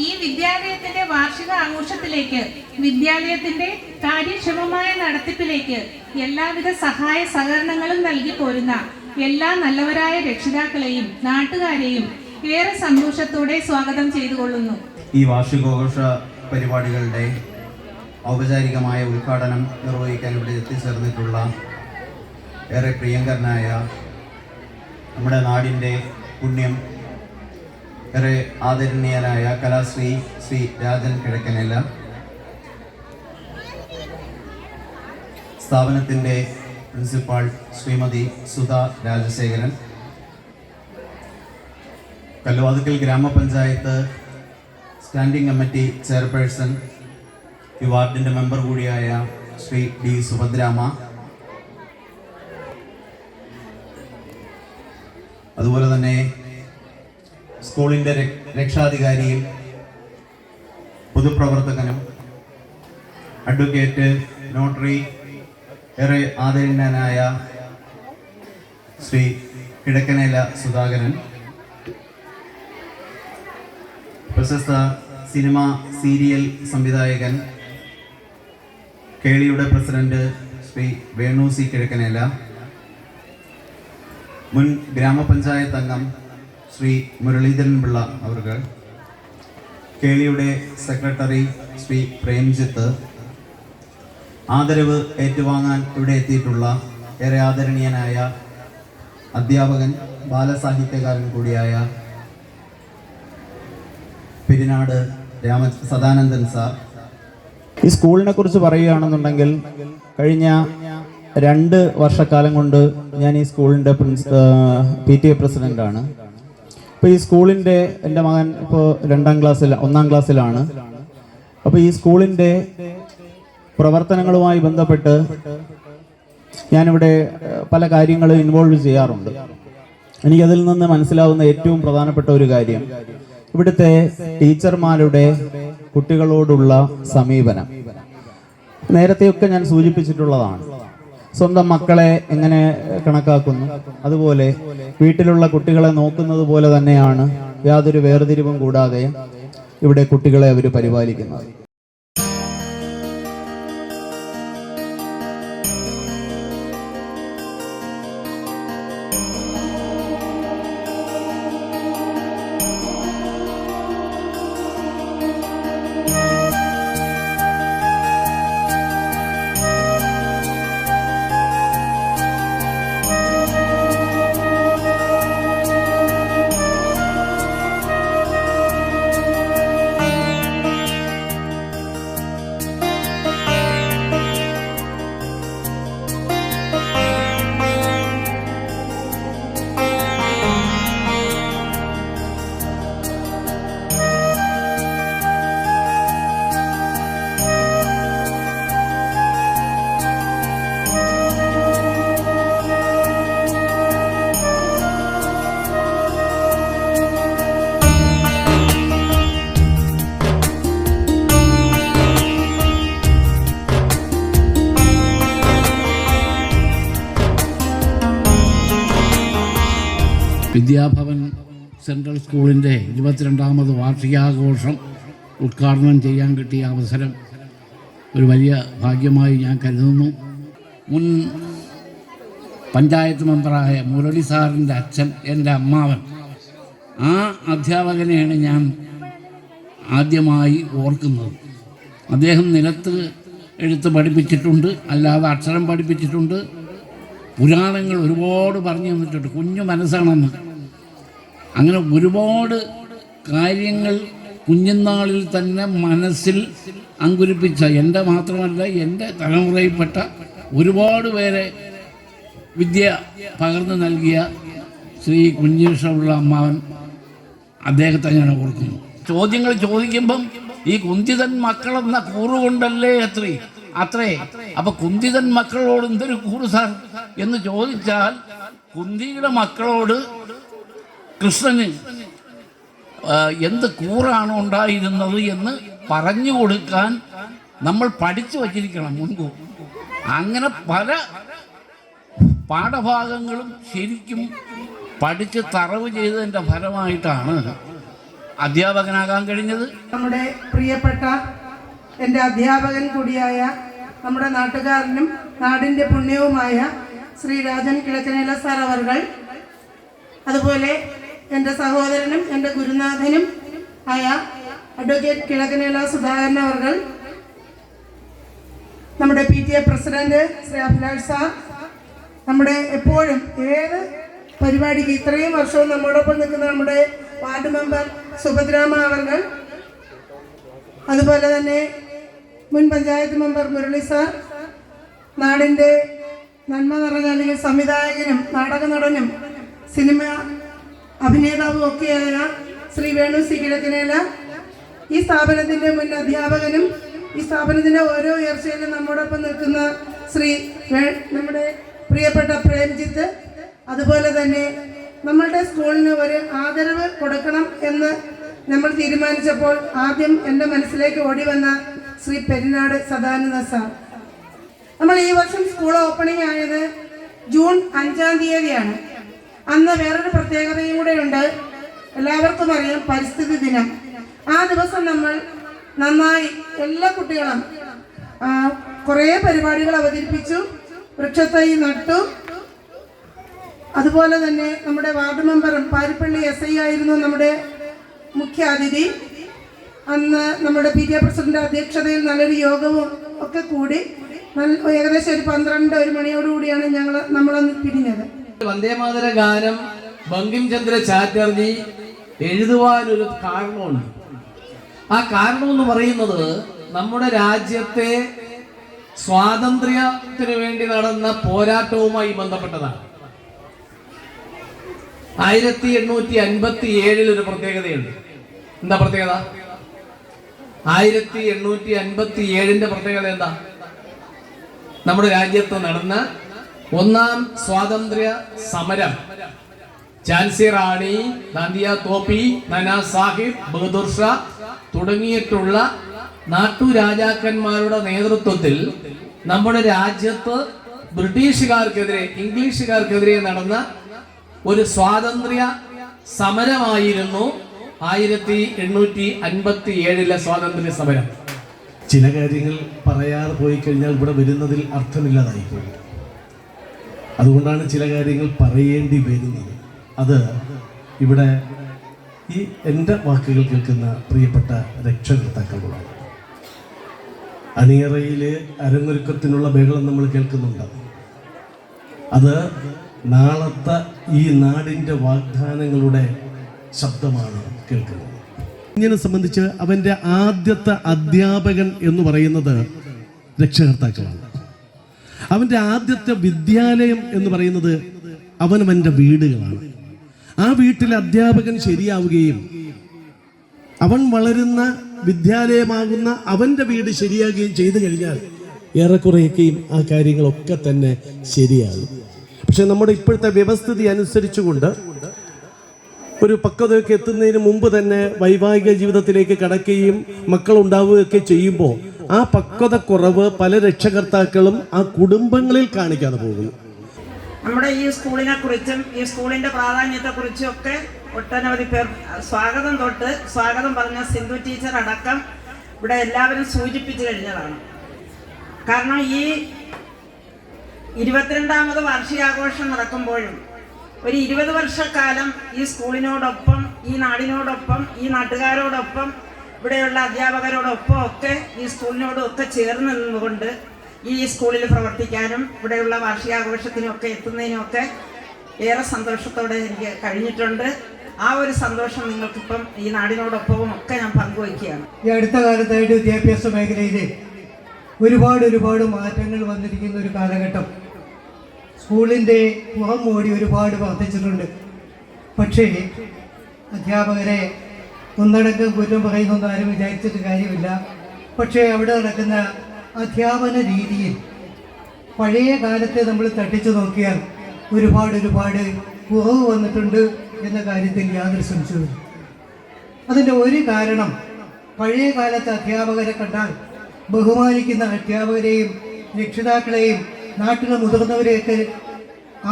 ഈ വിദ്യാലയത്തിന്റെ വാർഷിക ആഘോഷത്തിലേക്ക്, വിദ്യാലയത്തിന്റെ കാര്യക്ഷമമായ നടത്തിപ്പിലേക്ക് എല്ലാവിധ സഹായ സഹകരണങ്ങളും നൽകി പോരുന്ന എല്ലാ നല്ലവരായ രക്ഷിതാക്കളെയും നാട്ടുകാരെയും ഏറെ സന്തോഷത്തോടെ സ്വാഗതം ചെയ്തുകൊള്ളുന്നു. ഈ വാർഷികാഘോഷ പരിപാടികളുടെ ഔപചാരികമായ ഉദ്ഘാടനം നിർവഹിക്കാൻ ഇവിടെ എത്തിച്ചേർന്നിട്ടുള്ള ഏറെ പ്രിയങ്കരനായ നമ്മുടെ നാടിൻ്റെ പുണ്യം, ഏറെ ആദരണീയനായ കലാശ്രീ ശ്രീ രാജൻ കിഴക്കനേല, സ്ഥാപനത്തിൻ്റെ പ്രിൻസിപ്പാൾ ശ്രീമതി സുധ രാജശേഖരൻ, കല്ലുവാതുക്കൽ ഗ്രാമപഞ്ചായത്ത് സ്റ്റാൻഡിംഗ് കമ്മിറ്റി ചെയർപേഴ്സൺ, ഈ വാർഡിൻ്റെ മെമ്പർ കൂടിയായ ശ്രീ ഡി സുഭദ്രാമ, അതുപോലെ തന്നെ സ്കൂളിൻ്റെ രക്ഷാധികാരിയും പൊതുപ്രവർത്തകനും അഡ്വക്കേറ്റ് നോട്ടറി ഏറെ ആദരണീയനായ ശ്രീ കിഴക്കനേല സുധാകരൻ, പ്രശസ്ത സിനിമ സീരിയൽ സംവിധായകൻ, കേളിയുടെ പ്രസിഡന്റ് ശ്രീ വേണു സി കിഴക്കനേല, മുൻ ഗ്രാമപഞ്ചായത്ത് അംഗം ശ്രീ മുരളീധരൻ പിള്ള അവർക്ക്, കേളിയുടെ സെക്രട്ടറി ശ്രീ പ്രേംജിത്ത്, ആദരവ് ഏറ്റുവാങ്ങാൻ ഇവിടെ എത്തിയിട്ടുള്ള ഏറെ ആദരണീയനായ അധ്യാപകൻ, ബാലസാഹിത്യകാരൻ കൂടിയായ പെരിനാട് സദാനന്ദൻ സാർ. ഈ സ്കൂളിനെ കുറിച്ച് പറയുകയാണെന്നുണ്ടെങ്കിൽ കഴിഞ്ഞ 2 വർഷക്കാലം കൊണ്ട് ഞാൻ ഈ സ്കൂളിൻ്റെ PTA പ്രസിഡൻ്റാണ്. അപ്പോൾ ഈ സ്കൂളിൻ്റെ, എൻ്റെ മകൻ ഇപ്പോൾ 1ാം ക്ലാസ്സിലാണ്. അപ്പോൾ ഈ സ്കൂളിൻ്റെ പ്രവർത്തനങ്ങളുമായി ബന്ധപ്പെട്ട് ഞാനിവിടെ പല കാര്യങ്ങളും ഇൻവോൾവ് ചെയ്യാറുണ്ട്. എനിക്കതിൽ നിന്ന് മനസ്സിലാവുന്ന ഏറ്റവും പ്രധാനപ്പെട്ട ഒരു കാര്യം ഇവിടുത്തെ ടീച്ചർമാരുടെ കുട്ടികളോടുള്ള സമീപനം. നേരത്തെയൊക്കെ ഞാൻ സൂചിപ്പിച്ചിട്ടുള്ളതാണ്. സ്വന്തം മക്കളെ എങ്ങനെ കണക്കാക്കുന്നു, അതുപോലെ വീട്ടിലുള്ള കുട്ടികളെ നോക്കുന്നത് പോലെ തന്നെയാണ് യാതൊരു വേർതിരിവും കൂടാതെ ഇവിടെ കുട്ടികളെ അവർ പരിപാലിക്കുന്നത്. വിദ്യാഭവൻ സെൻട്രൽ സ്കൂളിൻ്റെ 22ാമത് വാർഷികാഘോഷം ഉദ്ഘാടനം ചെയ്യാൻ കിട്ടിയ അവസരം ഒരു വലിയ ഭാഗ്യമായി ഞാൻ കരുതുന്നു. മുൻ പഞ്ചായത്ത് മെമ്പറായ മുരളി സാറിൻ്റെ അച്ഛൻ, എൻ്റെ അമ്മാവൻ, ആ അധ്യാപകനെയാണ് ഞാൻ ആദ്യമായി ഓർക്കുന്നത്. അദ്ദേഹം നിലത്ത് എഴുത്ത് പഠിപ്പിച്ചിട്ടുണ്ട്, അല്ലാതെ അക്ഷരം പഠിപ്പിച്ചിട്ടുണ്ട്, പുരാണങ്ങൾ ഒരുപാട് പറഞ്ഞു തന്നിട്ടുണ്ട്. കുഞ്ഞു മനസ്സാണെന്ന് അങ്ങനെ ഒരുപാട് കാര്യങ്ങൾ കുഞ്ഞുനാളിൽ തന്നെ മനസ്സിൽ അങ്കുരിപ്പിച്ച, എൻ്റെ മാത്രമല്ല എൻ്റെ തലമുറയിൽപ്പെട്ട ഒരുപാട് പേരെ വിദ്യ പകർന്നു നൽകിയ ശ്രീ കുഞ്ഞീഷമുള്ള അമ്മാവൻ, അദ്ദേഹത്തെ ഞാൻ ഓർക്കുന്നു. ചോദ്യങ്ങൾ ചോദിക്കുമ്പം ഈ കുന്തിതൻ മക്കളെന്ന കൂറുകൊണ്ടല്ലേ അത്രേ. അപ്പൊ കുന്തിതൻ മക്കളോട് എന്തൊരു കൂറ് സാർ എന്ന് ചോദിച്ചാൽ, കുന്തിയുടെ മക്കളോട് കൃഷ്ണന് എന്ത് കൂറാണ് ഉണ്ടായിരുന്നത് എന്ന് പറഞ്ഞു കൊടുക്കാൻ നമ്മൾ പഠിച്ചു വച്ചിരിക്കണം മുൻകൂർ. അങ്ങനെ പല പാഠഭാഗങ്ങളും ശരിക്കും പഠിച്ച് തറവ് ചെയ്തതിൻ്റെ ഫലമായിട്ടാണ് അധ്യാപകനാകാൻ കഴിഞ്ഞത്. നമ്മുടെ പ്രിയപ്പെട്ട എൻ്റെ അധ്യാപകൻ കൂടിയായ നമ്മുടെ നാട്ടുകാരനും നാടിൻ്റെ പുണ്യവുമായ ശ്രീ രാജൻ കിഴക്കനേല സാർ അവർകൾ, അതുപോലെ എൻ്റെ സഹോദരനും എൻ്റെ ഗുരുനാഥനും ആയ അഡ്വക്കേറ്റ് കിഴക്കനേല സുധാകരൻ അവർകൾ, നമ്മുടെ PTA president Shri Abhilash sir, നമ്മുടെ എപ്പോഴും ഏത് പരിപാടിക്ക് ഇത്രയും വർഷവും നമ്മോടൊപ്പം നിൽക്കുന്ന നമ്മുടെ വാർഡ് മെമ്പർ സുഭദ്രാമ അവർകൾ, അതുപോലെ തന്നെ മുൻ പഞ്ചായത്ത് മെമ്പർ മുരളി സാർ, നാടിൻ്റെ നന്മ നിറഞ്ഞ അല്ലെങ്കിൽ സംവിധായകനും നാടക നടനും സിനിമ അഭിനേതാവും ഒക്കെയായ ശ്രീ വേണു സി കിഴക്കനേല, ഈ സ്ഥാപനത്തിൻ്റെ മുൻ അധ്യാപകനും ഈ സ്ഥാപനത്തിൻ്റെ ഓരോ ഉയർച്ചയിലും നമ്മോടൊപ്പം നിൽക്കുന്ന നമ്മുടെ പ്രിയപ്പെട്ട പ്രേംജിത്ത്, അതുപോലെ തന്നെ നമ്മളുടെ സ്കൂളിന് ഒരു ആദരവ് കൊടുക്കണം എന്ന് നമ്മൾ തീരുമാനിച്ചപ്പോൾ ആദ്യം എൻ്റെ മനസ്സിലേക്ക് ഓടി വന്ന ശ്രീ പെരിനാട് സദാനന്ദ സാർ. നമ്മൾ ഈ വർഷം സ്കൂൾ ഓപ്പണിംഗ് ആയത് ജൂൺ 5-ാം തീയതിയാണ്. അന്ന് വേറൊരു പ്രത്യേകതയും കൂടെയുണ്ട്. എല്ലാവർക്കും അറിയാം, പരിസ്ഥിതി ദിനം. ആ ദിവസം നമ്മൾ നന്നായി എല്ലാ കുട്ടികളും കുറേ പരിപാടികൾ അവതരിപ്പിച്ചു, വൃക്ഷത്തൈ നട്ടു. അതുപോലെ തന്നെ നമ്മുടെ വാർഡ് മെമ്പറും പാരിപ്പള്ളി SI ആയിരുന്നു നമ്മുടെ മുഖ്യ അതിഥി. അന്ന് നമ്മുടെ PTA പ്രസിഡന്റ് അധ്യക്ഷതയിൽ നല്ലൊരു യോഗവും ഒക്കെ കൂടി ഏകദേശം ഒരു 12-1 മണിയോടുകൂടിയാണ് നമ്മളന്ന് പിരിഞ്ഞത്. വന്ദേമാതര ഗാനം ബങ്കിം ചന്ദ്ര ചാറ്റർജി എഴുതുവാനൊരു കാരണമുണ്ട്. ആ കാരണം എന്ന് പറയുന്നത് നമ്മുടെ രാജ്യത്തെ സ്വാതന്ത്ര്യത്തിന് വേണ്ടി നടന്ന പോരാട്ടവുമായി ബന്ധപ്പെട്ടതാണ്. 1857 ഒരു പ്രത്യേകതയുണ്ട്. എന്താ പ്രത്യേകത? 1857 പ്രത്യേകത എന്താ? നമ്മുടെ രാജ്യത്ത് നടന്ന 1-ാം സ്വാതന്ത്ര്യ സമരം ഝാൻസി റാണി, നാദിയ തോപ്പി, നാനാ സാഹിബ്, ബഹദൂർ ഷാ തുടങ്ങിയിട്ടുള്ള നാട്ടുരാജാക്കന്മാരുടെ നേതൃത്വത്തിൽ നമ്മുടെ രാജ്യത്ത് ബ്രിട്ടീഷുകാർക്കെതിരെ, ഇംഗ്ലീഷുകാർക്കെതിരെ നടന്ന ഒരു സ്വാതന്ത്ര്യ സമരമായിരുന്നു 1857 സ്വാതന്ത്ര്യ സമരം. ചില കാര്യങ്ങൾ പറയാതെ പോയി കഴിഞ്ഞാൽ ഇവിടെ വരുന്നതിൽ അർത്ഥമില്ലാതായി പോയി. അതുകൊണ്ടാണ് ചില കാര്യങ്ങൾ പറയേണ്ടി വരുന്നത്. അത് ഇവിടെ ഈ എൻ്റെ വാക്കുകൾ കേൾക്കുന്ന പ്രിയപ്പെട്ട രക്ഷകർത്താക്കളോടാണ്. അണിയറയിൽ അരങ്ങൊരുക്കത്തിനുള്ള ബഹളം നമ്മൾ കേൾക്കുന്നുണ്ട്. അത് നാളത്തെ ഈ നാടിൻ്റെ വാഗ്ദാനങ്ങളുടെ ശബ്ദമാണ് കേൾക്കുന്നത്. ഇങ്ങനെ സംബന്ധിച്ച് അവൻ്റെ ആദ്യത്തെ അധ്യാപകൻ എന്ന് പറയുന്നത് രക്ഷകർത്താക്കളാണ്. അവൻ്റെ ആദ്യത്തെ വിദ്യാലയം എന്ന് പറയുന്നത് അവനവൻ്റെ വീടുകളാണ്. ആ വീട്ടിലെ അധ്യാപകൻ ശരിയാവുകയും അവൻ വളരുന്ന വിദ്യാലയമാകുന്ന അവൻ്റെ വീട് ശരിയാകുകയും ചെയ്തു കഴിഞ്ഞാൽ ഏറെക്കുറെയൊക്കെയും ആ കാര്യങ്ങളൊക്കെ തന്നെ ശരിയാകും. പക്ഷെ നമ്മുടെ ഇപ്പോഴത്തെ വ്യവസ്ഥിതി അനുസരിച്ചുകൊണ്ട് ഒരു പക്വതയൊക്കെ എത്തുന്നതിന് മുമ്പ് തന്നെ വൈവാഹിക ജീവിതത്തിലേക്ക് കടക്കുകയും മക്കളുണ്ടാവുകയൊക്കെ ചെയ്യുമ്പോൾ ആ പക്വത കുറവ് പല രക്ഷകർത്താക്കളും ആ കുടുംബങ്ങളിൽ കാണിക്കാതെ പോകുന്നു. നമ്മുടെ ഈ സ്കൂളിനെ കുറിച്ചും ഈ സ്കൂളിൻ്റെ പ്രാധാന്യത്തെക്കുറിച്ചും ഒക്കെ ഒട്ടനവധി പേർ സ്വാഗതം പറഞ്ഞ സിന്ധു ടീച്ചർ അടക്കം ഇവിടെ എല്ലാവരും സൂചിപ്പിച്ചു കഴിഞ്ഞതാണ്. കാരണം ഈ 22ാമത് വാർഷികാഘോഷം നടക്കുമ്പോഴും ഒരു 20 വർഷക്കാലം ഈ സ്കൂളിനോടൊപ്പം, ഈ നാടിനോടൊപ്പം, ഈ നാട്ടുകാരോടൊപ്പം, ഇവിടെയുള്ള അധ്യാപകരോടൊപ്പം ഒക്കെ ഈ സ്കൂളിനോടൊക്കെ ചേർന്ന് നിന്നുകൊണ്ട് ഈ സ്കൂളിൽ പ്രവർത്തിക്കാനും ഇവിടെയുള്ള വാർഷികാഘോഷത്തിനൊക്കെ എത്തുന്നതിനൊക്കെ ഏറെ സന്തോഷത്തോടെ എനിക്ക് കഴിഞ്ഞിട്ടുണ്ട്. ആ ഒരു സന്തോഷം നിങ്ങൾക്കിപ്പം ഈ നാടിനോടൊപ്പവും ഒക്കെ ഞാൻ പങ്കുവയ്ക്കുകയാണ്. ഈ അടുത്ത കാലത്തായിട്ട് വിദ്യാഭ്യാസ മേഖലയിൽ ഒരുപാട് മാറ്റങ്ങൾ വന്നിരിക്കുന്ന ഒരു കാലഘട്ടം. സ്കൂളിൻ്റെ പുറം മോടി ഒരുപാട് വർദ്ധിച്ചിട്ടുണ്ട്. പക്ഷേ അധ്യാപകരെ ഒന്നടങ്കം കുറ്റം പറയുന്നൊന്നും ആരും വിചാരിച്ചിട്ട് കാര്യമില്ല. പക്ഷേ അവിടെ നടക്കുന്ന അധ്യാപന രീതിയിൽ പഴയ കാലത്തെ നമ്മൾ തട്ടിച്ചു നോക്കിയാൽ ഒരുപാട് കുറവ് വന്നിട്ടുണ്ട് എന്ന കാര്യത്തിൽ യാതൊരു സംശയവും. അതിൻ്റെ ഒരു കാരണം, പഴയ കാലത്തെ അധ്യാപകരെ കണ്ടാൽ ബഹുമാനിക്കുന്ന അധ്യാപകരെയും രക്ഷിതാക്കളെയും നാട്ടിലെ മുതിർന്നവരെയൊക്കെ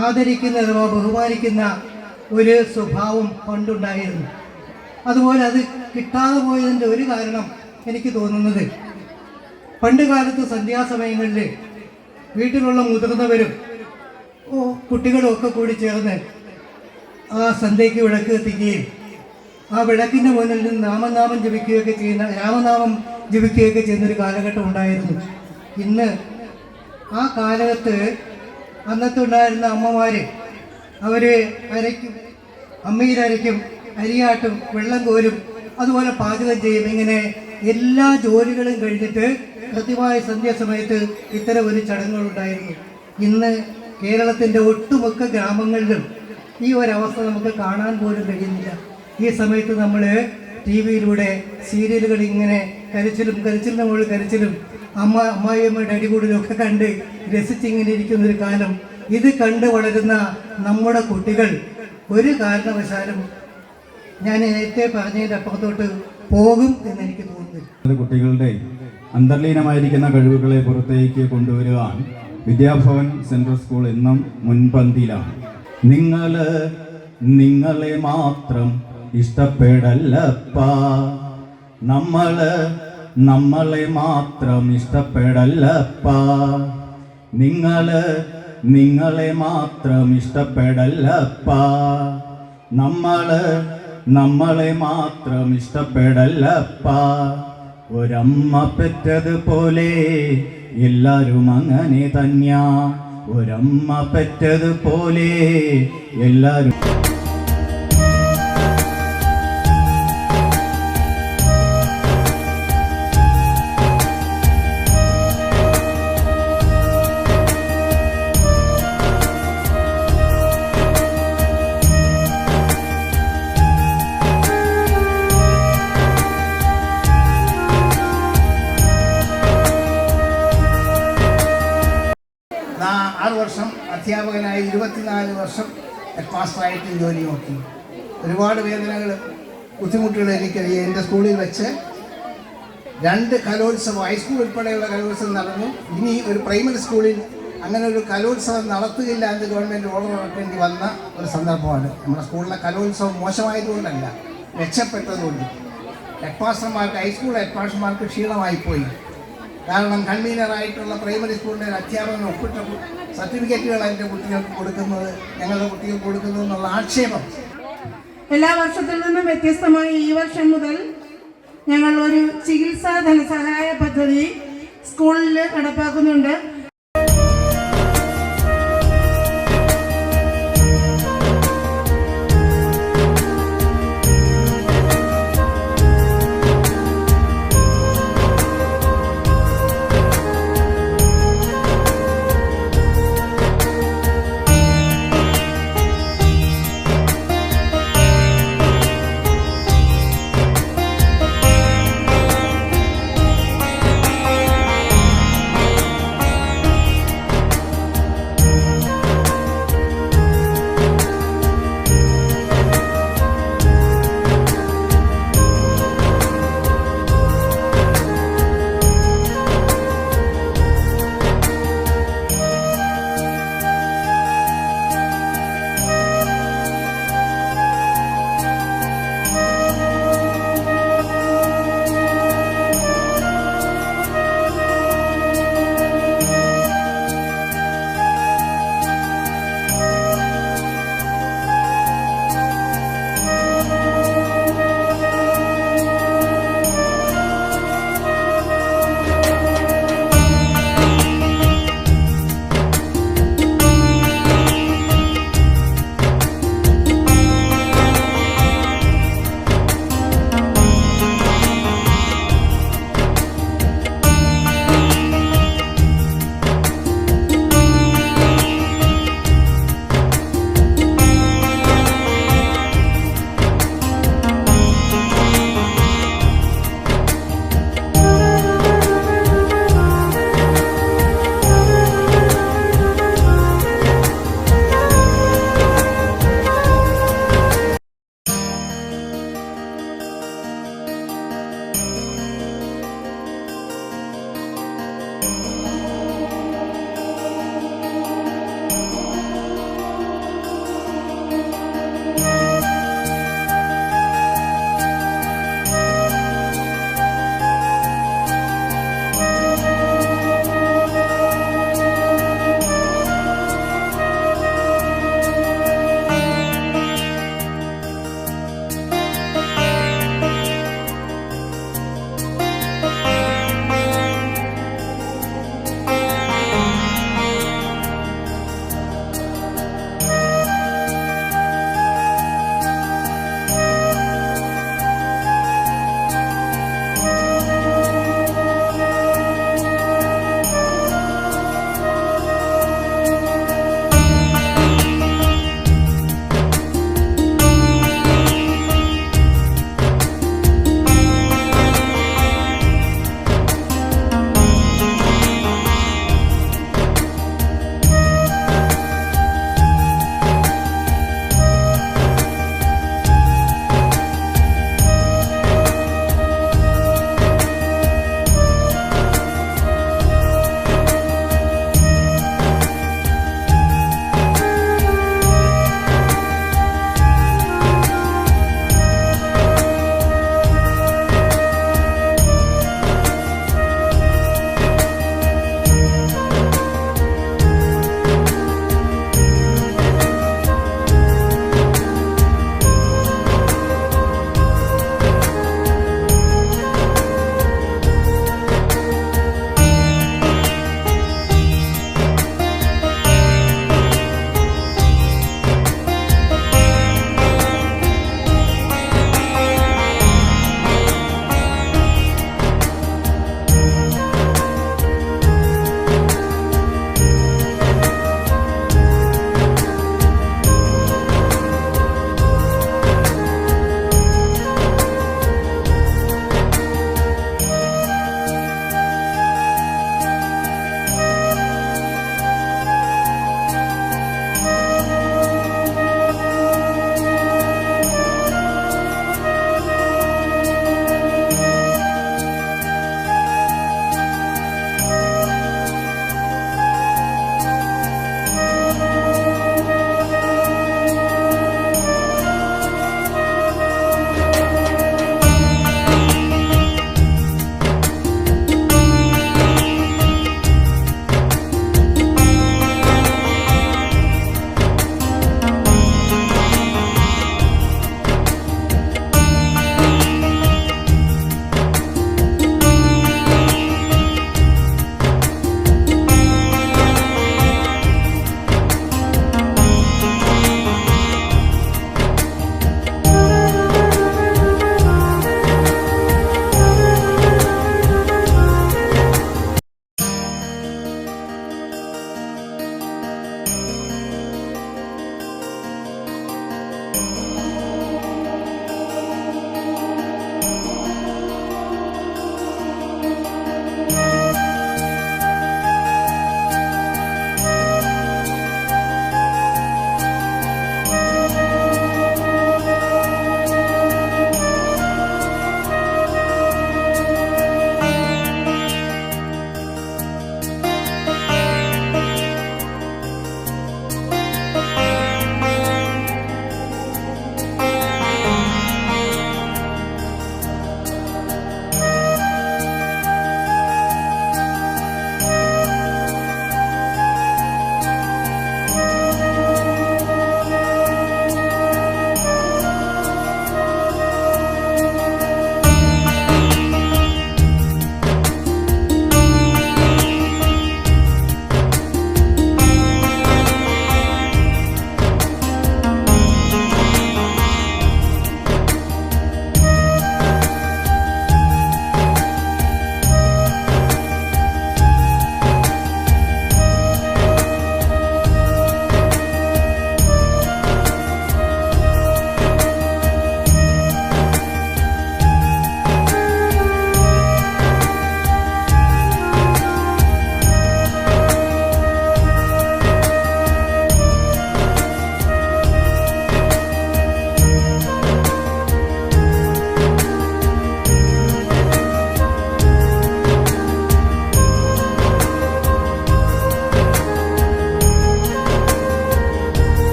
ആദരിക്കുന്ന അഥവാ ബഹുമാനിക്കുന്ന ഒരു സ്വഭാവം പണ്ടുണ്ടായിരുന്നു. അതുപോലെ അത് കിട്ടാതെ പോയതിൻ്റെ ഒരു കാരണം എനിക്ക് തോന്നുന്നത്, പണ്ട് കാലത്ത് സന്ധ്യാസമയങ്ങളിൽ വീട്ടിലുള്ള മുതിർന്നവരും കുട്ടികളും ഒക്കെ കൂടി ചേർന്ന് ആ സന്ധ്യയ്ക്ക് വിളക്ക് എത്തിക്കുകയും ആ വിളക്കിൻ്റെ മുന്നിൽ നിന്ന് രാമനാമം ജപിക്കുകയൊക്കെ ചെയ്യുന്നൊരു കാലഘട്ടം ഉണ്ടായിരുന്നു. ഇന്ന് ആ കാലത്ത് അന്നത്തെ ഉണ്ടായിരുന്ന അമ്മമാർ അവർ അരയ്ക്കും, അമ്മയിലരയ്ക്കും, അരിയാട്ടും, വെള്ളം കോരും, അതുപോലെ പാചകം ചെയ്യും. ഇങ്ങനെ എല്ലാ ജോലികളും കഴിഞ്ഞിട്ട് കൃത്യമായ സന്ധ്യാസമയത്ത് ഇത്തരം ഒരു ചടങ്ങുകളുണ്ടായിരുന്നു. ഇന്ന് കേരളത്തിൻ്റെ ഒട്ടുമിക്ക ഗ്രാമങ്ങളിലും ഈ ഒരവസ്ഥ നമുക്ക് കാണാൻ പോലും കഴിയുന്നില്ല. ഈ സമയത്ത് നമ്മൾ ടി വിയിലൂടെ സീരിയലുകൾ ഇങ്ങനെ കരച്ചിലിൻ്റെ മുകളിൽ കരച്ചിലും അമ്മായിയമ്മയുടെ അടികൂടലും ഒക്കെ കണ്ട് രസിച്ചിങ്ങനെ ഇരിക്കുന്നൊരു കാലം. ഇത് കണ്ട് വളരുന്ന നമ്മുടെ കുട്ടികൾ ഒരു കാരണവശാലും ഞാൻ നേരത്തെ പറഞ്ഞതിൻ്റെ അപ്പുറത്തോട്ട് പോകും എന്നെനിക്ക് തോന്നുന്നു. കുട്ടികളുടെ അന്തർലീനമായിരിക്കുന്ന കഴിവുകളെ പുറത്തേക്ക് കൊണ്ടുവരുവാൻ വിദ്യാഭവൻ സെൻട്രൽ സ്കൂൾ എന്നും മുൻപന്തിയിലാണ്. നിങ്ങളെ മാത്രം ഇഷ്ടപ്പെടല്ലപ്പാ, നമ്മളെ മാത്രം ഇഷ്ടപ്പെടല്ലപ്പാ, നിങ്ങളെ മാത്രം ഇഷ്ടപ്പെടല്ലപ്പാ, നമ്മളെ മാത്രം ഇഷ്ടപ്പെടല്ലപ്പാ. ഒരമ്മ പെറ്റതുപോലെ എല്ലാരും അങ്ങനെ തന്നെയാ, ഒരമ്മ പെറ്റതുപോലെ എല്ലാരും. അധ്യാപകനായി 24 വർഷം ഹെഡ് മാസ്റ്ററായിട്ട് ജോലി നോക്കി. ഒരുപാട് വേദനകളും ബുദ്ധിമുട്ടുകളും എനിക്കറിയാം. എൻ്റെ സ്കൂളിൽ വെച്ച് 2 കലോത്സവം, ഹൈസ്കൂൾ ഉൾപ്പെടെയുള്ള കലോത്സവം നടന്നു. ഇനി ഒരു പ്രൈമറി സ്കൂളിൽ അങ്ങനെ ഒരു കലോത്സവം നടത്തുകയില്ല എന്ന് ഗവൺമെൻറ് ഓർഡർ ഇറക്കേണ്ടി വന്ന ഒരു സന്ദർഭമാണ്. നമ്മുടെ സ്കൂളിലെ കലോത്സവം മോശമായതുകൊണ്ടല്ല, മെച്ചപ്പെട്ടതുകൊണ്ട്. ഹെഡ് മാസ്റ്റർമാർക്ക്, ഹൈസ്കൂൾ ഹെഡ് മാസ്റ്റർമാർക്ക് ക്ഷീണമായിപ്പോയി. കാരണം കൺവീനറായിട്ടുള്ള പ്രൈമറി സ്കൂളിലെ അധ്യാപകൻ ഒപ്പിട്ട സർട്ടിഫിക്കറ്റുകൾ എൻ്റെ കുട്ടികൾക്ക് കൊടുക്കുന്നത്, ഞങ്ങളുടെ കുട്ടികൾക്ക് കൊടുക്കുന്നത് എന്നുള്ള ആക്ഷേപം. എല്ലാ വർഷത്തിൽ നിന്നും വ്യത്യസ്തമായി ഈ വർഷം മുതൽ ഞങ്ങൾ ഒരു ചികിത്സാ ധനസഹായ പദ്ധതി സ്കൂളിൽ നടപ്പാക്കുന്നുണ്ട്.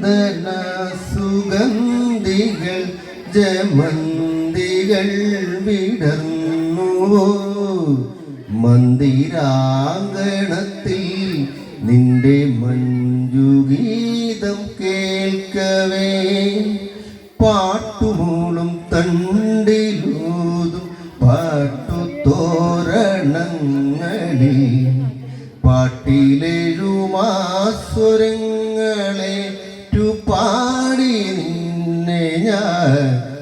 ചന്ദന സുഗന്ധികൾ ജമന്തികൾ വിടർന്നുവോ മന്ദിരാങ്കണത്തിൽ നിന്റെ മഞ്ജുഗീതം കേൾക്കവേ പാട്ടുമൂളും തണ്ടിലൂതും പാട്ടുതോരണങ്ങളിൽ പാട്ടിലെഴുമാസ്വരങ്ങളെ പാടി നിന്നെ ഞാൻ